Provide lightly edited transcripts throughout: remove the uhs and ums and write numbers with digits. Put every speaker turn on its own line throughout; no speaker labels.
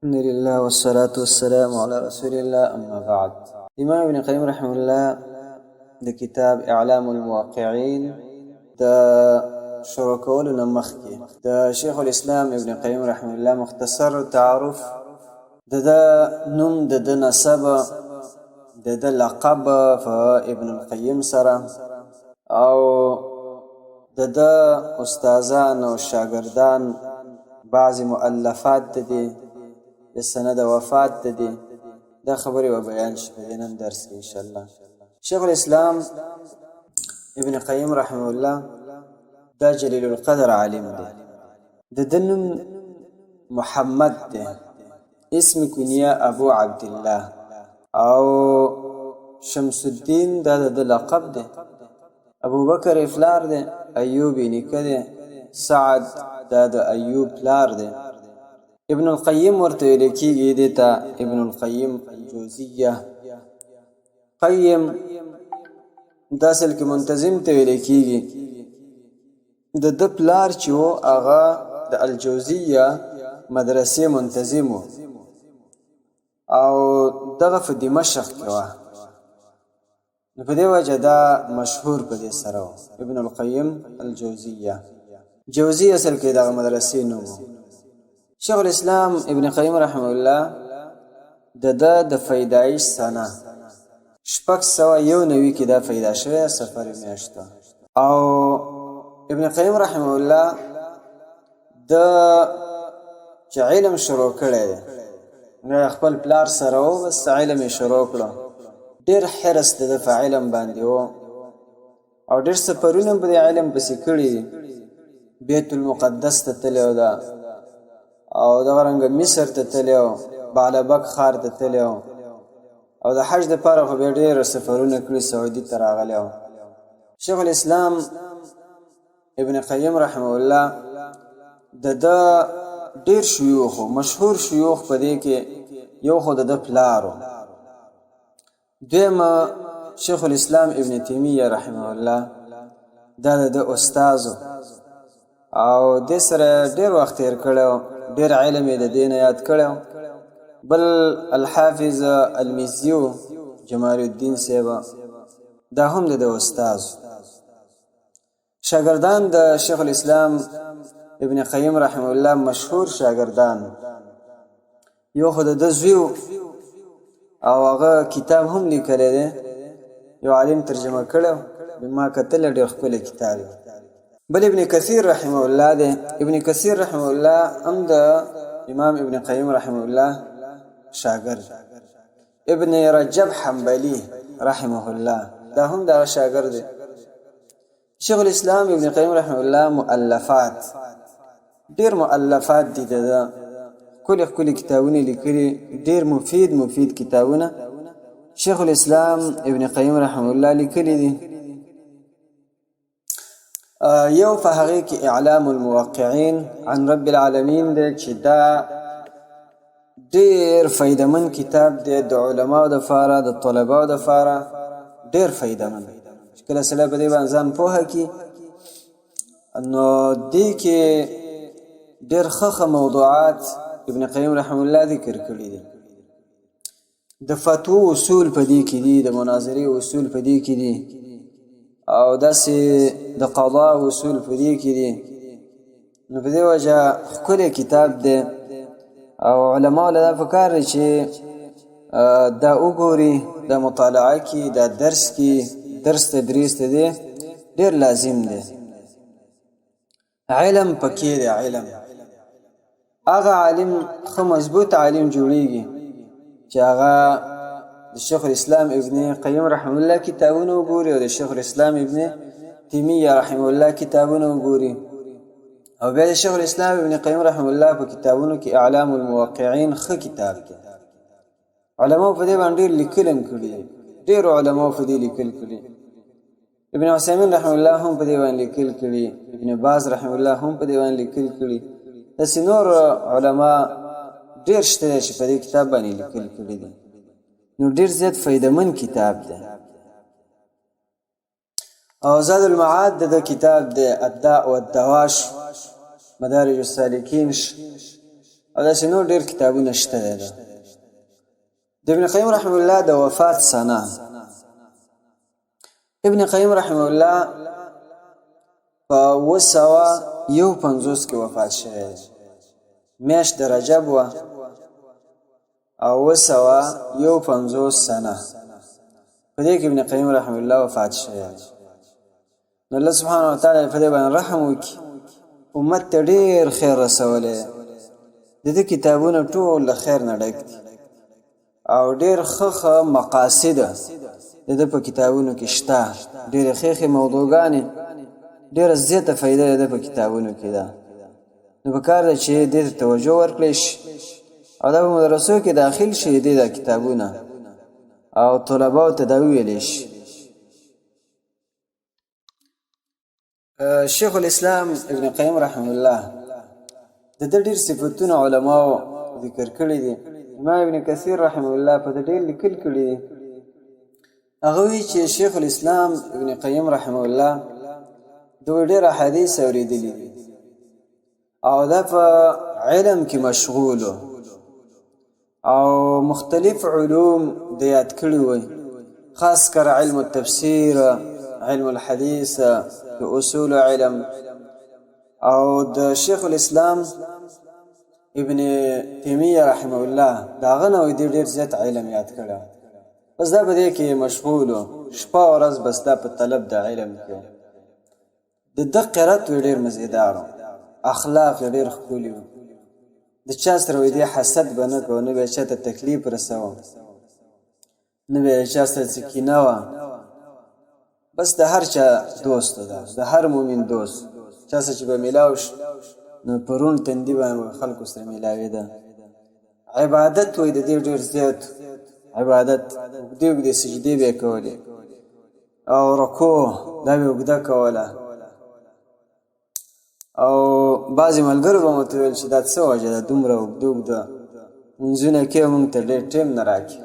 الحمد لله والصلاة والسلام على رسول الله أما بعد. امام ابن قیم رحمه الله د کتاب اعلام الموقعین د شروع کولو نه مخکې د شیخ الاسلام ابن قیم رحمه الله مختصر تعارف د نوم د نسب د لقب ابن القیم سره او د استادان او شاګردان بعض مؤلفات دي د سند وفات دي دا خبرې و بیان شي په نن درس کې ان شاء الله. شیخ الاسلام ابن قیم رحمه الله دا جلیل القدر عالم دی. د دنم محمد دی، اسم کنیه ابو عبد الله، او شمس الدین دا د لقب دی. ابو بکر افلار دی، ایوب نیکه دی، سعد دا د ایوب پلار دی. ابن القیم ورته ویل کېږي دیته ابن القیم الجوزیه. قیم دا اصل کې منتظم ته ویل کېږي. د پلار چې و هغه د الجوزیه مدرسې منتظم و او دغه په دمشق کې وه، نو په دې وجه دا مشهور په دې سره و ابن القیم الجوزیه. جوزی اصل کې دغه مدرسې نوم و. شیخ الاسلام ابن قیم رحمه الله د پیدایش سنه 691 کې دا پیدا شوی، سفر میاشته. او ابن قیم رحمه الله د چې علم شروع کړی دی نو خپل پلار سره و، بس علم یې شروع کړو. ډېر حرص د په علم باندې و او ډېر سفرونه په دې علم پسې کړي دي. بیت المقدس ته تللی و دا، او دغه رنګه مصر ته تللی و، بعلبک ښار ته تللی و، او د حج دپاره خو بیا ډېر سفرونه کړي، سعودي ته راغلی و. شیخ الاسلام ابن قیم رحمه الله د ډېر شیوخ و، مشهور شیوخ په دې کې یو خو د پلار و، دویمه شیخ الاسلام ابن تیمیه رحمه الله دا د استاذ او دې سره ډېر وخت تېر کړی و، ډېر علم یې د دې نه یاد کړی و. بل الحافظ المزیو جمال الدین صاحب دا هم د استاذ. شاګردان د شیخ الاسلام ابن قیم رحمه الله مشهور شاګردان یو خو د زوی او هغه کتاب هم لیکلی دی، یو عالم ترجمه کړی، ما کتلی ډېر ښکلی کتاب دی. بل ابن کثیر رحمه الله دی. ابن کثیر رحمه الله هم د امام ابن قیم رحمه الله شاګرد. ابن رجب حنبلی رحمه الله دا هم د شاګرد دی. شیخ الاسلام ابن قیم رحمه الله مؤلفات، ډېر مؤلفات دي، د ښکلي کتابونه لیکلي، ډېر مفید کتابونه شیخ الاسلام ابن قیم رحمه الله لیکلي دي. یو په هغې کې اعلام الموقعین عن رب العالمین دی چې دا ډېر فایدهمند کتاب دی د علماو دپاره، د طلباو دپاره ډېر فایدهمند. چې کله سړی په دې باندې ځان پوهه کړي نو دې کې ډېر ښه موضوعات ابن قیم رحمه الله ذکر کړي دي. د فتوو اصول په دې کې دي، د مناظرې اصول په دې کې دي، او داسې د قضا اصول په دې کې دي. نو په دې وجه ښکلی کتاب دی او علماو له دا پکار دی چې دا وګوري، دا مطالعه کړي، دا درس کړي، درس تدریس ته دی ډېر لازم دی. علم پکې دی. علم هغه عالم ښه مضبوط عالم جوړیږي چې هغه د شیخ الاسلام ابن قیم رحمه الله کتابونه وګوري او د شیخ الاسلام ابن تیمیه رحمه الله کتابونه وګوري، او بیا د شیخ الاسلام ابن قیم رحمه الله په کتابونو کې اعلام الموقعین ښه کتاب دی. علماو په دې باندې ډېر لیکل هم کړي، ډېرو علماو په دې لیکل کړي. ابن عثیمین رحمه الله هم په دې باندې لیکل کړي، ابن باز رحمه الله هم په دې باندې لیکل کړي. داسې نور علما ډېر شته چې په دې کتاب باندې لیکل کړي دي. نو ډېر زیات فایدهمند کتاب دی. او زاد المعاد د کتاب د الداء والدواش، مدارج السالکین، او داسې نور ډېر کتابونه شته دی. د ابن قیم رحمه الله د وفات سنه، ابن قیم رحمه الله په 251 کې وفات شوی دی. میاشت د رجب وه او 251 سنه په دې کې ابن قیم رحمه الله وفات شوی دی. نو الله سبحانه وتعالی په دې باندې رحم وکړي، امت ته ډېر خیر رسولی. د دې کتابونه ټول له خیر نه ډک دي او ډېر ښه مقاصد د ده په کتابونو کې شته، ډېرې ښې موضوعګانې، ډېره زیاته فایده د ده په کتابونو کې ده. نو پکار ده چې دې ته توجه ورکړی شي او دا په مدرسو کې داخل شي دې دا کتابونه او طلباو ته دا وویلی شي. شیخ الاسلام ابن قیم رحمه الله د ده ډېر صفتونه علماو ذکر کړي دي. امام ابن کثیر رحمه الله په ده ډېر لیکل کړي دي. هغه وایي چې شیخ الاسلام ابن قیم رحمه الله دوی ډېر احادیث اورېدلي دي او دا په علم کې مشغول او مختلف علوم د یاد کړي وي، خاص کر علم التفسیر، علم الحدیث، د اصول علم. او د شیخ الاسلام ابن تیمیه رحمه الله دا هغه نه ډېر زیات علم یاد کړی، بس دا په دې کې مشغول و، شپه او ورځ بس دا په طلب د علم کې. د ده قرات ډېر مزیدار و، اخلاق ډېر ښکلي و، د چا سره دې حسد به نه کوو، نه به یې چا ته تکلیف رسوه، نه به یې چا سره څه کینه وه، بس د هر چا دوست ده، د هر مؤمن دوست. چا سره چې به میلاو شي نو پرون تندي باندې خلکو سره میلاوېده. عبادت وایي د دې ډېر زیات عبادت، اوږدې اوږدې سجدې به یې کولې او رکوع دا به یې اوږده کوله. او بعضې ملګرو به مو ته ویل چې دا څه وجه ده دومره اوږده اوږده لمونځونه کوې، موږ ته ډېر ټایم نه راکړي.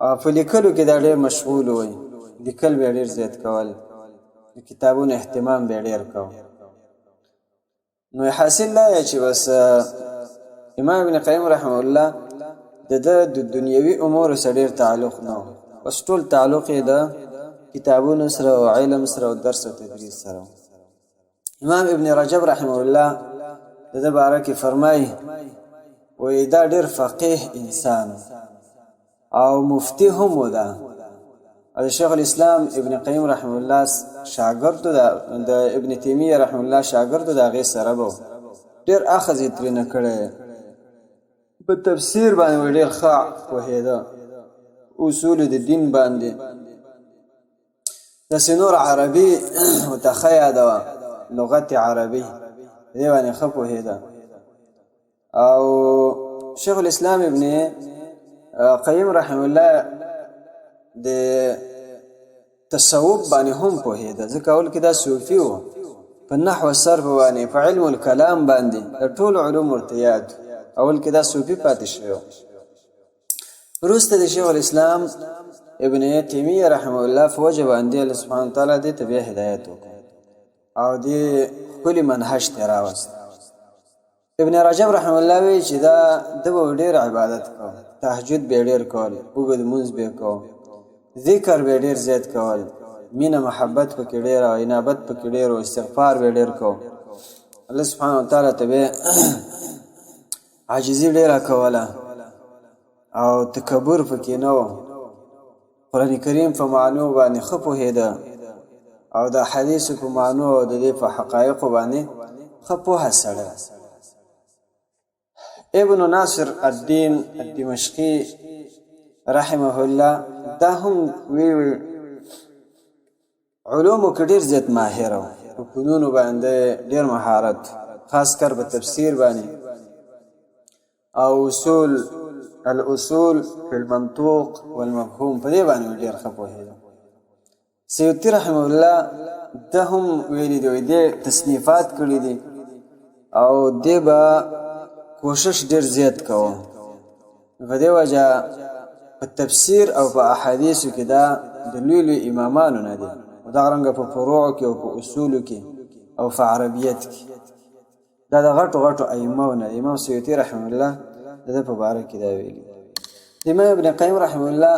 او په لیکلو کې دا ډېر مشغول وی، لیکل به یې ډېر زیات کول، د کتابونو اهتمام به یې ډېر کوو. نو حاصل دا دی چې بس امام ابن قیم رحمه الله د ده د دنیوي امورو سره ډېر تعلق نه و، بس ټول تعلق یې د کتابونو سره او علم سره او درس او تدریس سره. امام ابن رجب رحمه الله د ده باره کې فرمایي وایي دا ډېر فقیه انسان او مفتی هم و ده. د شیخ الاسلام ابن قیم رحمه الله شاګردو د ابن تیمیه رحمه الله شاګردو د هغې سره به ډېر اخذ یې ترېنه کړی، په تفسیر باندې ډېر ښه پوهېده، اصول د دین باندې، داسې نور عربي ورته ښه یاده وه، لغت عربي دې باندې ښه پوهېده. او شیخ الاسلام ابن قیم رحمه الله د تصوف باندې هم پوهېده، ځکه اول کې دا صوفي و، په نحو صرف باندې، په علم الکلام باندې، د ټولو علوم ورته یاد، اول کې دا صوفي پاتې شوی. وروسته د شیخ الاسلام ابن تیمیه رحمه الله په وجه باندې الله سبحانه وتعالی دې ته بیا هدایت وکړ او دې ښکلي منهج ته یې راوست. ابن رجب رحمه الله وایي چې دا ده به ډېر عبادت کوو، تهجد به یې ډېر کول، اوږد لمونځ به یې کوو، ذکر به ډېر زیات کول، مینه محبت پکې ډېر او انابت پکې ډېر او استغفار به ډېر کو. الله سبحانه وتعالی ته به عاجزي ډېره کوله او تکبر پکې نه و. قرآن کریم په معنو باندې ښه پوهېده او د حدیثو په معنو او د دې په حقایقو باندې ښه پوهه سړی. ابن ناصر الدین الدمشقي رحمه الله دا هم وی علومو کې ډېر زیات ماهر و، په فنونو باندې ډېر مهارت، خاص کر په تفسیر باندې او الاصول فی المنطوق والمفهوم په دې باندې ډېر ښه پوهېده. سیوطي رحمه الله ده هم ویلي دی، دې تصنیفات کړي دي او دې به کوشش ډېر زیات کوو. په دې وجه په تفسیر او په احادیثو کې دا د لوی لوی امامانو نه دي، او دغرنګه په فروعو کې او په اصولو کې او په عربیت کې دا د غټو ائمه نه امام سیوطي رحمه الله د په باره کې دا ویلي. امام ابن قیم رحمه الله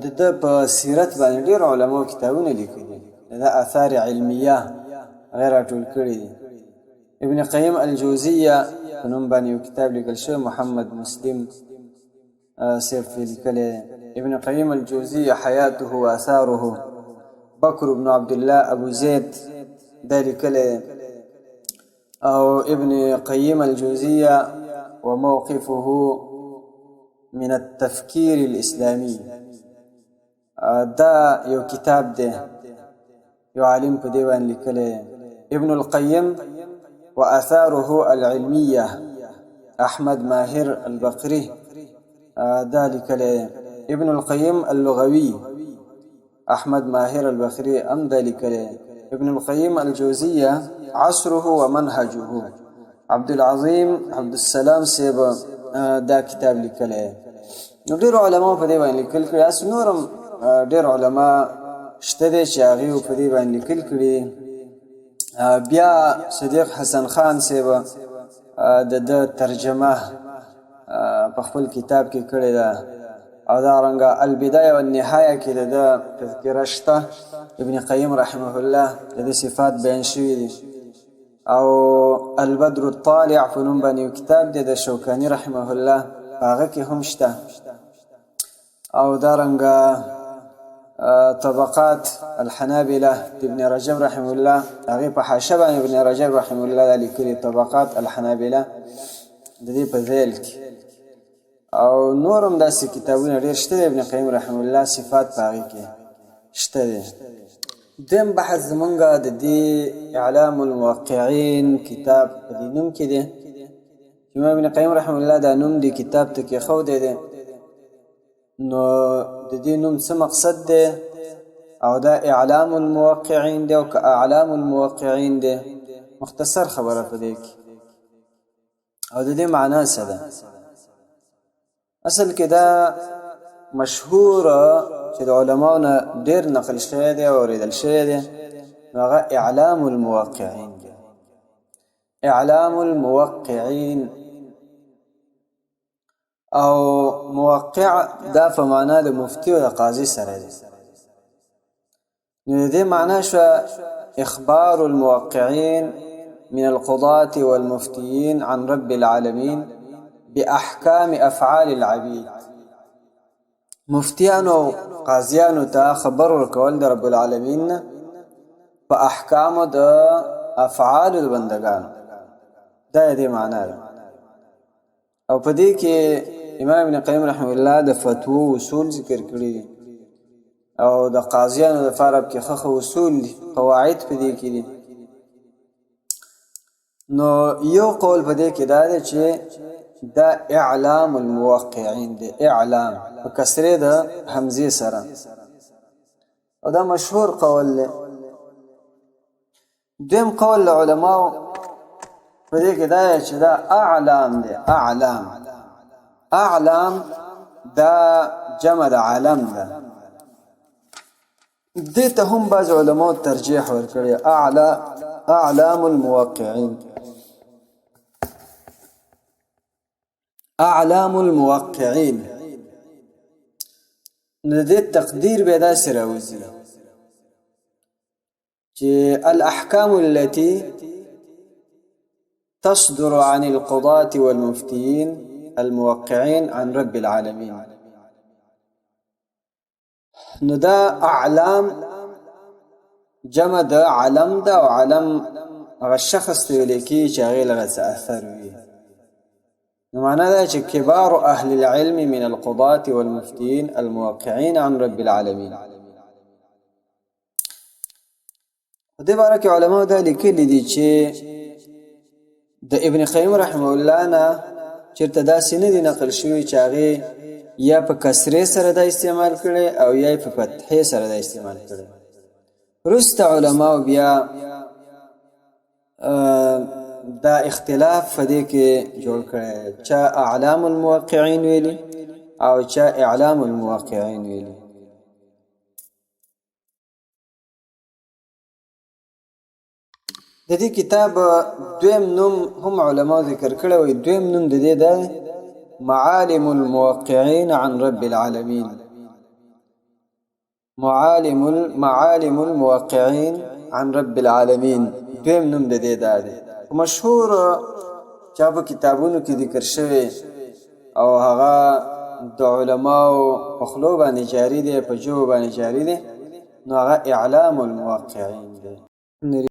د په سیرت باندې ډېر علماء کتابونه لیکلي، د آثار علمیه غیر ټول کړي دي. ابن قیم الجوزیه په نوم باندې یو کتاب لیکل شوی، محمد مسلم صرف لیکلی. ابن قیم الجوزیه حیاته و آثاره، بکر بن عبد الله ابو زید دا لیکلی. او ابن قیم الجوزیه وموقفه من التفكير الإسلامي، دا یو کتاب دی، یو عالم په دیوان لیکلی. ابن القیم وآثاره العلمية، احمد ماهر البقري دا لیکلی. ابن القیم اللغوي، احمد ماهر البقري هم دا لیکلی. ابن القیم الجوزیه عصره ومنهجه، عبد العظیم عبد السلام صاحب دا کتاب لیکلی. نو ډېر علما په دې باندې لیکل کړي، اس نورم ډېر علما شته دي چې هغه په دې باندې لیکل کړي. بیا صدیق حسن خان صاحب د ترجمه په خپل کتاب کې کړې ده، او دا رنګه البدایه والنهایه کې د تذکره شته. ابن قیم رحمه الله د صفات بیان شوي دي. او البدر الطالع په نوم باندې یو کتاب دی د شوکاني رحمه الله، هغه کې هم شته. او دارنګه طبقات الحنابلة ابن رجب رحمه الله، هغه په حاشیه باندې ابن رجب رحمه الله لیکلي طبقات الحنابلة د دې په ذیل کې. او نورم داسې کتابونه ډېر شته. ابن قیم رحمه الله صفات په هغې کې شته دي. دیم بحث زمونږه د دې اعلام الموقعین کتاب په دې نوم کې دی. امام ابن قیم رحمه الله دا نوم دی کتاب ته کېښودی دی. نو د دې نوم څه مقصد دی؟ او دا اعلام الموقعین دی او که اعلام الموقعین دی؟ مختصر خبره په دې کې، او د دې معنا څه ده؟ اصل کې دا مشهور چې د علماو نه ډېر نقل شوی دی او اورېدل شوی دی، نو هغه اعلام الموقعین دی. اعلام الموقعین او موقع دا په معنا د مفتي او د قاضي سره دی. نو د دې معنا شوه اخبار الموقعین من القضاة والمفتیین عن رب العالمین باحکام افعال العبید. مفتیانو قاضیانو ته خبر ورکول د رب العالمین په احکامو د افعالو د بندګانو، دا دې معنا ده. او په دې کې امام ابن قیم رحمه الله د فتوو اصول ذکر کړي دي، او د قاضیانو لپاره کې ښه اصول دي، قواعد په دې کې دي. نو یو قول په دې کې دا دی چې دا اعلام الموقعین دی، اعلام په کسره د حمزه سره، او دا مشهور قول دی. دویم قول علماء په دې کې دا چې دا اعلام دی. اعلام دا جمع د عالم ده. دې ته هم بعض علماء ترجیح ورکړي، اعلام الموقعین. اعلام الموقعین نو دې تقدیر به داسې راوځي چې الاحکام التي تصدر عن القضاة والمفتيين الموقعين عن رب العالمين. نو دا اعلام جمع د علم ده، او علم هغه شخص ته ویل کېږي چې هغې لغه څه اثر وي. نو معنا دا چې کبار اهل العلم من القضاة والمفتيين الموقعين عن رب العالمين. په دې باره کې علماء دا لیکلي دي چې د ابن قیم رحمه الله نه چېرته داسې نه دي نقل شوي چې هغې یا په کسرې سره دا استعمال کړی او یا په فتحې سره دا استعمال کړی. وروسته علماء بیا دا اختلاف په دې کې جوړ کړی، چا اعلام الموقعین ویلي او چا اعلام الموقعین ویلي. د دې کتاب دویم نوم هم علما ذکر کړی وي. دویم نوم د دې دی معالم الموقعين عن رب العالمين. معالم الموقعين عن رب العالمين دویم نوم د دې دا دی. مشهور چا په کتابونو کې ذکر شوی او هغه د علماو په خولو باندې جاری دی، په ژبو باندې جاری دی، نو هغه اعلام الموقعين دی.